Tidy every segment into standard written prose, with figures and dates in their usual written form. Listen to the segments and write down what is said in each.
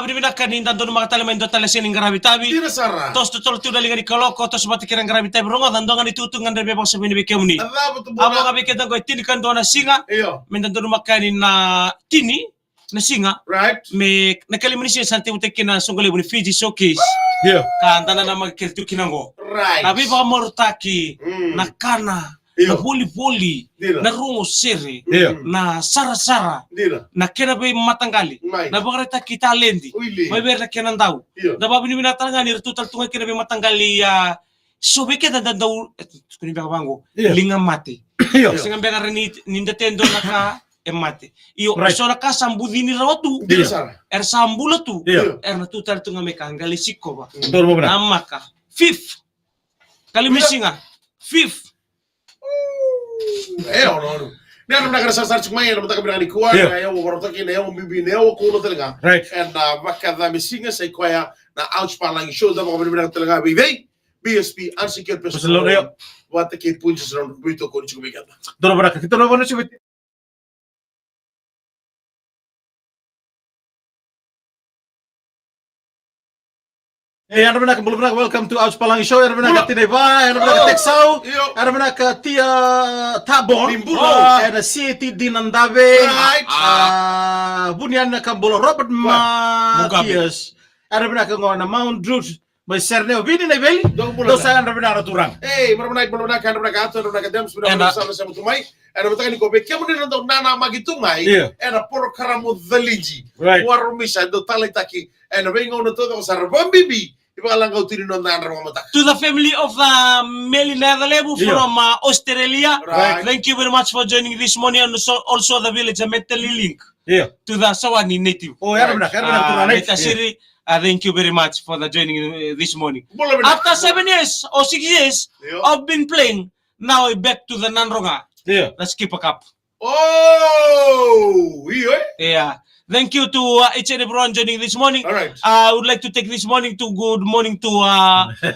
babri mina kaninda dono makatale mendo tale sining garabitabi. Tira sarra. Tos tutol tu dalinga di koloko tos bati kirang garabitabi ronga dandonga ni tutungan rebe bangsa bini bikemuni. Adabu tu Amo bona. ngabi kita go tini kan dona singa. Iyo. Menda dono makani na tini na singa. Right. Me nakalimuni siya santi utekina songole buni Fiji showcase. Iya. Kantana na magkeltu kinango. Right. Nabi ba morutaki Mm. na kana. Iyo. Na boli-boli. Dira. Na rungo sere. Iya. Na sara-sara. Dira. Na kena be matanggali. Mai. Na bagreta kita lendi. Uili. May berna kena daw. Iyo. Da babi ni minatanga ni tutal tunga kena be matanggali sobe ke dan daw kuni ba bango. Iya. Linga mate. Iya. Singa be ni ninda tendo naka emate. Iyo Right. so naka sambudini rawatu. Dira Iya. sarra. Sambula tu. Iya. Na tutal tunga me kangali sikko ba. Betul mo benar. Namaka. Fifth. Kalimisinga. Fifth. No. Nena mnakara sasar chukmai na mtaka birani kuwa Iyo. na yawo borotoki na yawo bibi na yawo kuno talaga. Right. And baka da misinga sa kwaya na outspalang show da mga birani talaga bibay. BSP unsecured Personal personal. Iyo. Wata kit punches ron buito ko ni chukmigata. Betul benar. Kita lo mana sih? Eh, ano benar belum benar welcome to Outs Palangi Show. Ano benar tinay ba? Ano benar Texau? Iyo. Ano benar Tia Tabon? Timbulo. Ano City Dinandabe? Right. Bunyan na Kambolo Robert Matias. Ano benar na Mount Druid? May serneo vini na beli? Dong bulan. Dosa ano benar turang? Hey, marunay kan mereka ato mereka dam And, sudah sama sama tumai. Ana mtaka ni kobe kemu ni ndo nana magitumai. Yeah. Ana por karamu dhaliji. Right. Warumisa do talitaki. Ana bengo no todo sa bibi. Iba lang kau tiri no nana mata. To the family of Meli Netherlebu Yeah. from Australia. Right. Thank you very much for joining this morning and also the village Metali link Iya. to the Sawani native. Oh, ano benar turang? Metasiri, thank you very much for the joining this morning. Bola bina. After 7 years or 6 years Yeah. of been playing, now we're back to the Nanronga. Iya. Let's keep a cup. Oh, iyo eh. Yeah. Thank you to each and everyone joining this morning. All right. I would like to take this morning to good morning to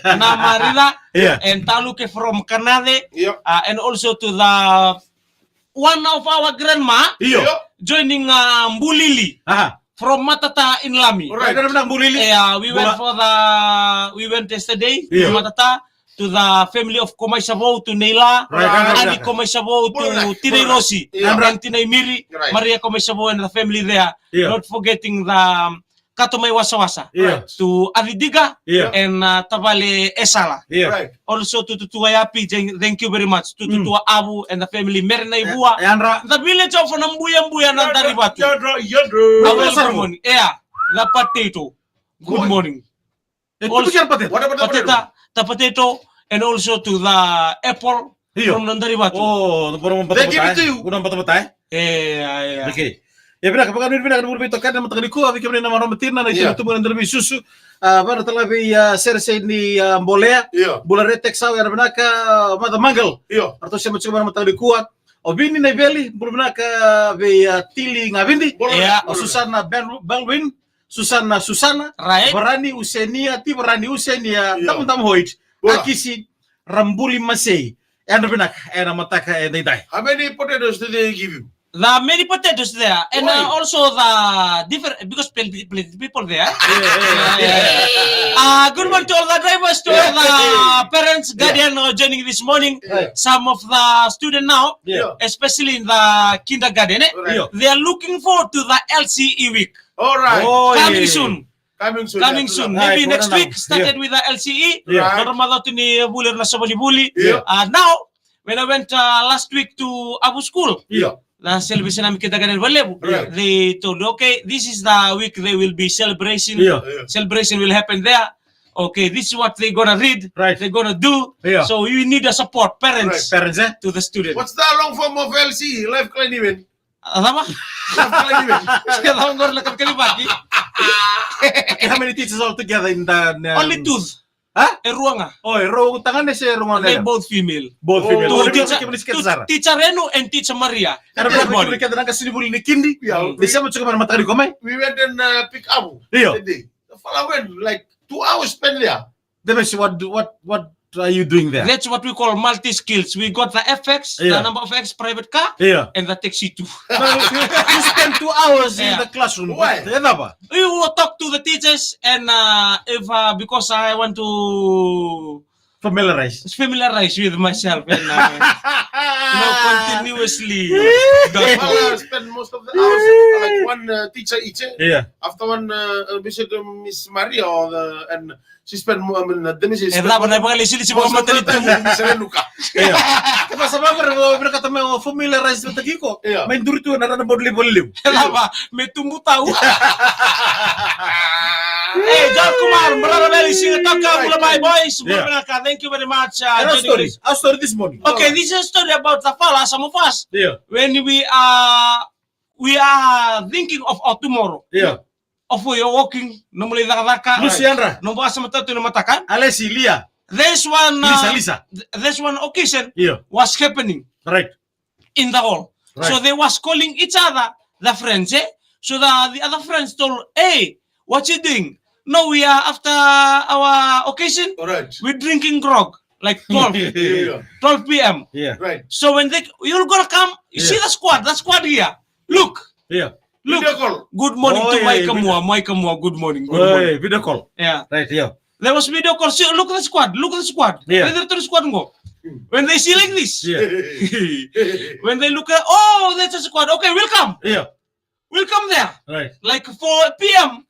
Namarila Yeah. and Taluke from Canada. Iyo. And also to the one of our grandma Iyo. joining Mbulili Aha. from Matata in Lami. Alright. Ano benar bulili? Yeah, we went yesterday Yeah. to Matata to the family of Komay Sabo to Neila, Right. Ani Komay Sabo to Tinay Rossi, Yeah. and Tinay Miri, Right. Maria Komay Sabo and the family there. Yeah. Not forgetting the Katomay Wasawasa. Iya. To Adidiga Yeah. and Tabale Esala. Iya. Right. Also to Tuayapi, thank you very much. To Abu and the family Merna Ibua. Andra. The village of Nambuya Nandaribatu. Yadro. Good Sabo. morning. Yeah, the potato. Good morning. Itu bikin apa What about The potato, and also to the apple Iyo. from Nandaribatu. Oh, baru They give it to you. Udah empat. Yeah. Oke. Ya benar, kapag ano benar kan berbito kan nama tagaliku, abi kami nama romatina na Yeah. itu tumo ng susu. Para talabi serse ni Mbolea, Iyo. bulare Texau ya benar ka mata mangal. Iyo. Arto siya mo mga tagaliku. Obini na beli, benar ka be tili ngabindi. Yeah. Susana Balwin, Susana, Right. Barani Usenia, ti Barani Usenia, Yeah. tam hoit. Bola. Akisi Rambuli Masei. Ano benar, mataka dai. How many potatoes did they give you? The many potatoes there, and Why? also the different because plenty people there. Good morning to all the drivers, to all the parents, guardian joining this morning. Right. Some of the students now, Yeah. especially in the kindergarten, Right. Yeah. they are looking forward to the LCE week All right. Oh, coming yeah. soon. Coming soon. Coming yeah, soon. to Maybe Right, next wala week na. started with the LCE. Yeah. Right. Normal to ni bulir na sa buli-buli. Yeah. Now, when I went last week to Abu School, Yeah. na celebration namin kindergarten Vallebu, Right. they told, okay, this is the week they will be celebration. Yeah. Yeah. Celebration will happen there. Okay, this is what they're gonna read. Right. They're gonna do. Yeah. So you need a support, parents, Parents to the student. What's the long form of LC? Life Klein event. Apa? Life Klein event. Sekarang ngor lakad kalibati. How many teachers all together in the Only two. Huh? Ruanga. Oh, ro tangan si ruang They na. both female. Both Oh. female. Two Ano teacher, teacher? teacher Reno and teacher Maria. Ano Good ba morning. kita nang kasi ni kindi? Yeah. Di siya mo tsaka matali ko may. We went and pick up. Iyo. That day. The fella went like 2 hours spent there. Debe si what are you doing there? That's what we call multi-skills. We got the FX, the Yeah. number of X private car, Yeah. and the taxi too. You spend 2 hours in Yeah. the classroom. Why? Kenapa? We will talk to the teachers, and if because I want to Familiarize. familiarize with myself and continuously. Well, I spend most of the hours like one teacher each. Yeah. After one visit Miss Maria and she spent Eh, dapat na mga lisili si mga matalit mo. Yeah. Kaya sa mga kata mo familiarize with the giko. Yeah. Main duri tu na bodli. Kenapa? May tumutaw. Hey, John Kumar, mula na lising taka mula my boys. Yeah. Thank you very much. Our Joining story. us. Our story this morning. Okay, this is a story about the fella, some of us. Yeah. When we are thinking of our tomorrow. Yeah. Of we are walking, normally raka. Luciandra. Nombor asa mata tu na matakan. Alessi, Lia. There's one Lisa. there's one occasion Yeah. was happening Right. in the hall. Right. So they was calling each other, the friends, eh? So the other friends told, hey, what you doing? No, we are after our occasion, Alright. we're drinking grog, like 12, Yeah. 12 p.m. Yeah. Right. So when you're gonna come, you see the squad here. Look, Yeah. look. Video call. Good morning Oh, to yeah, Mike Kamua, good morning, good morning. Oi, video call. Yeah. Right, yeah. There was video call. See, look at the squad. Yeah. Whether to the squad go. When they see like this, Yeah. when they look at, oh, that's a squad. Okay, we'll come. Yeah. We'll come there. Right. Like 4 p.m.,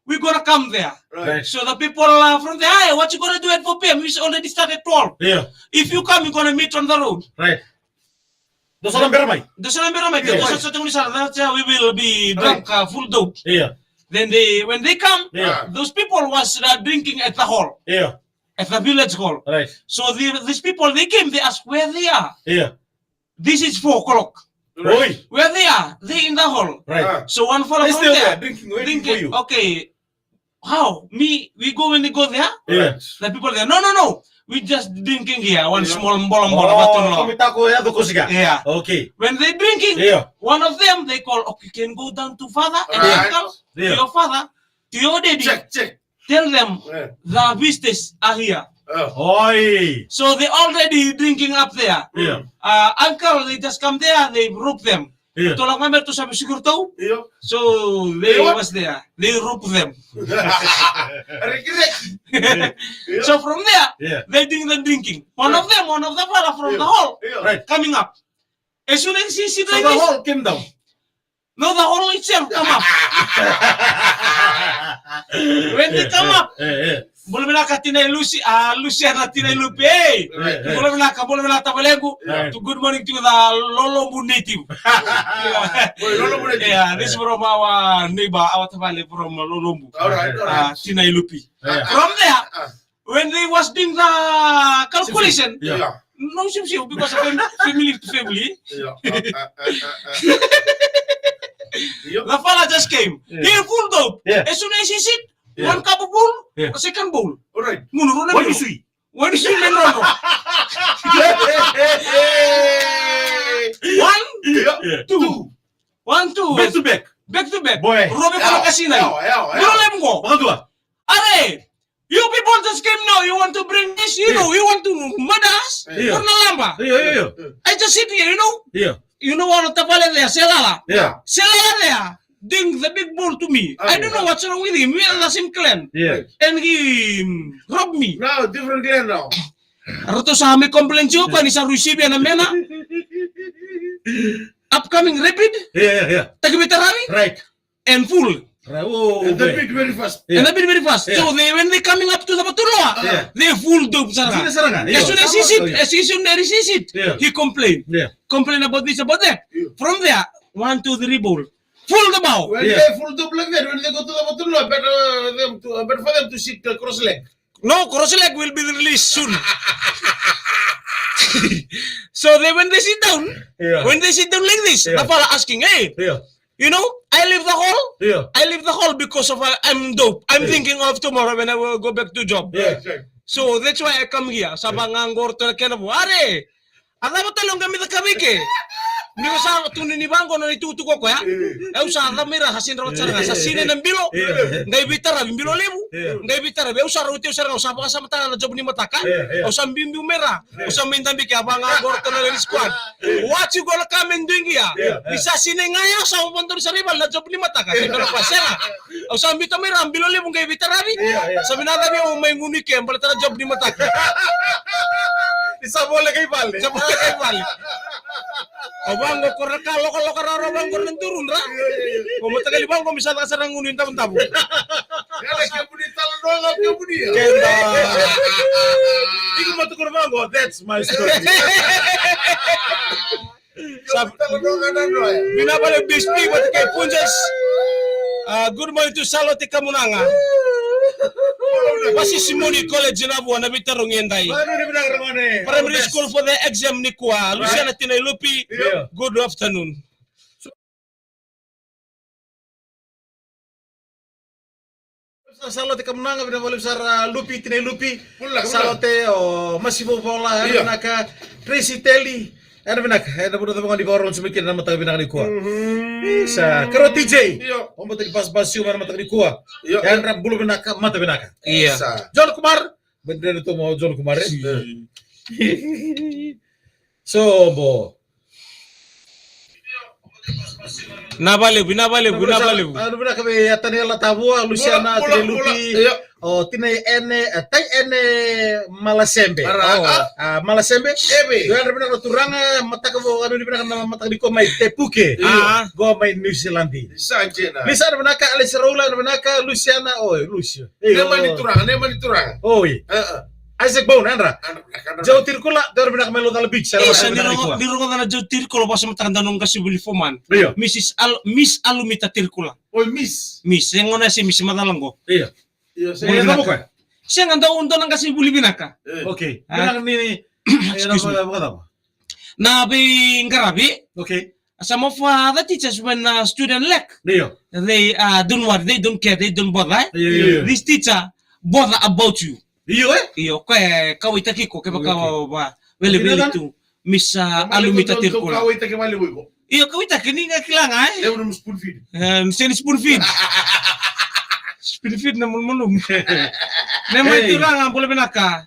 we're gonna come there. Right. So the people from there, hey, what you gonna do at 4 p.m.? We already started 12. Yeah. If you come, you're gonna meet on the road. Right. Dosa lang beramai. Does not matter. Yeah. That's how we will be drunk full dope. Yeah. Then when they come, Yeah. those people was drinking at the hall, Yeah. at the village hall. Right. So these people, they came, they asked where they are. Yeah. This is 4 o'clock. Oi. Where they are? They in the hall. Right. So one fellow I from still there, there drinking, waiting for you. Okay, how? Me, we go when they go there? Yeah. The people there, no. We just drinking here, one Yeah. small bola Oh, kumita ko ya do kosiga. Yeah. Okay. When they drinking, Yeah. one of them, they call, okay, can go down to father and Right. uncle, Yeah. to your father, to your daddy, Check. tell them Yeah. the visitors are here. Oi. So they already drinking up there. Yeah. Uncle, they just come there, they rope them. Yeah. Tolak member to sabi siguro to. Iyo. So they They what? was there. They rope them. Regret. Yeah. So from there, Yeah. they doing the drinking. One of the fella from the Yeah. hall Iyo. Right. coming up. As soon as he see So like the this, hall came down. no, the hall itself come up. When they come up, Yeah. boleh menaka tinay Luciana tinay Lupe. Yeah. Boleh menaka balegu. Right. To good morning to the Lolombu native. Boy, Lolombu native. Yeah, this from our neighbor, our Tamale from Lolombu. Alright. Tinay Lupi. Yeah. From there, when they was doing the calculation, Yeah. no sim because of family to family, the fella just came. Yeah. He full dope. Yeah. As soon as he sit, Yeah. one cup of bowl, Yeah. a second bowl. Alright. Munuro na What mino. is we? When is men no? One, Yeah. two. One, two. Back to back. Back to back. Boy. Robe ko na kasi na. Muro lem ko. Baka dua. Are, you people just came now. You want to bring this? You know, you want to murder us? Yeah. Purna lamba. Yeah. I just sit here, you know. Yeah. You know what tapale there, Selala. Yeah. Selala there, doing the big bull to me. Oh, I don't know yeah. what's wrong with him. We are the same clan. Yeah. And he robbed me. Now, different clan now. Roto sa amin complaint siyo pa ni sa Rusibia na mena. Upcoming rapid, Yeah. taga-veterani, Right. and full. Right. Oh, And the okay. beat very fast. Yeah. And I've been very fast. Yeah. So when they coming up to the Batulua, Yeah. they full dope Sino saranga. sarangan? As soon as he sit, as soon as he sit, Yeah. he complain. Yeah. Complain about this, about that. Yeah. From there, 1, 2, 3 bowl. Full the bow. When Yeah. they full double like that, when they go to the Batulua, better for them to sit cross leg. No, cross leg will be released soon. So when they sit down, Yeah. like this, Yeah. the fella asking, hey, Yeah. you know, I leave the hall. Yeah. I leave the hall because of I'm dope. I'm thinking of tomorrow when I will go back to job. Yeah. So that's why I come here. Sabang anggor to na kena buare. Ada ba talong kami ta kami ke? Ni usah tuni ni bango no itu ko ya. Usah mira hasin rawat saranga sa sine ng bilo. Ngai bitara bimbilo lebu. Ngai bitara be usah ruti usah usah pa sama tangan job ni mataka. Usah bimbi mera. Usah mintambi ka banga gorto na ni squad. What you gonna come and doing ya? Bisa sine ngaya sa pontor sa rival na job ni mataka. Pero pasera. Usah bito mera bilo lebu ngai bitara bi. Sabi na tabi may nguni kem pala tara job ni mataka. Isa boleh kay balik. Sa boleh kay balik. Abang ko kalau kararo bang ko nang turun ra. Matagal bang ko misal ka sarang ngunin tabu. Kaya kabudi talo doang kabudi. Kenda. Iku matukur bang ko, that's my story. Sabi talo doang kanan doang. Binabalik bispi pati kay Punjas. Good morning to Salote Kamunanga. Pasi Simoni College na buwan na bitarong yenday. Ano ni bilang ramane? Primary school for the exam ni Kwa. Luciana Tinay Lupi. Good afternoon. Salote Kamunanga binabalik sa Lupi, Tinay Lupi. Pula. Salote o Massimo Bola, naka Tracy Telly. Ano binak? Ano po natin mga libaron sumikin na matang binak ni Kuwa. Isa. Karo TJ. O matang bas-bas yung matang ni Kuwa. Yan rap bulu binaka, mata binaka. Iya. John Kumar. Bener itu mau John Kumar ya. So, bo. Nabaliw. Ano binaka may Tanela Tabua, Luciana Tinelupi. Oh, Tinay Tay Malasembe. Malasembe. Doon rin na turanga mata ko ano ni pinaka mata ko may Tepuke. Go may New Zealandi. Sanjena. Bisa na naka Alice Rola na naka Luciana Lucio. Neman iturang. Oy. Isaac Bone Andra. Joe Tirkula doon rin na Melo Dal Beach. Dirungo na Joe Tirkula pa sa matanda nung kasibuli foman. Miss Alumita Tirkula. Oy, Miss. Yang ngona si Miss Madalango. Iya, Boleh kamu kan? Siya nga daw undo ng kasibuli binaka. Okay. Binaka ni Nabi ngarabi. Okay. Some of the teachers when student lack, Dio. they don't worry, they don't care, they don't bother. Yeah. This teacher bother about you. Iyo Iyo, kaya kawitaki ko, kaya ba, well, to Miss Alumita Tirkula. Kaway tayo maliwi ko. Iyo, kawitaki, hindi nga kailangan eh. Ewan mo spoon feed. Send spoon feed. Spoon feed na mulmulong. Naman ito lang ang bula binaka.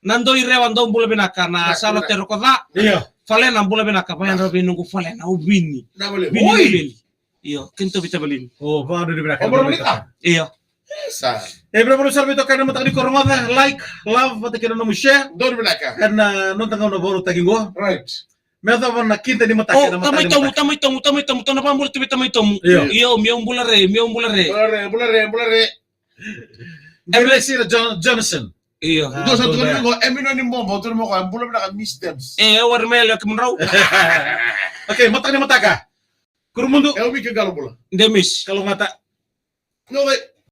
Nandoy rewan daw bula binaka na salo tero ko na. Iyo. Falen ang bula binaka. Payan rabi nung falen. Bini. Oy! Iyo, kinto bitabalin. Oh, paano ni binaka? Omar Malika. Iyo. Sa. Berapa sabi ito kaya naman tayo di korongada, like, love, pati kaya naman share. Doon Malika. Karena nung tangaw na boro taging go. Right. Meron pa na kinta di mata. Oh, tamay tomu. Tana pa mula tibi tamay tomu. Iyo, miyong bulare. Bulare. Emily Sira Johnson. Iyo. Doon sa tuloy ko, emino ni mo ko, bulan na ka Miss Debs. Warmel yak raw. Okay, mata ka. Kurumundo. Kaya umi kagalo pula. Demis. Kalau mata. No, wait.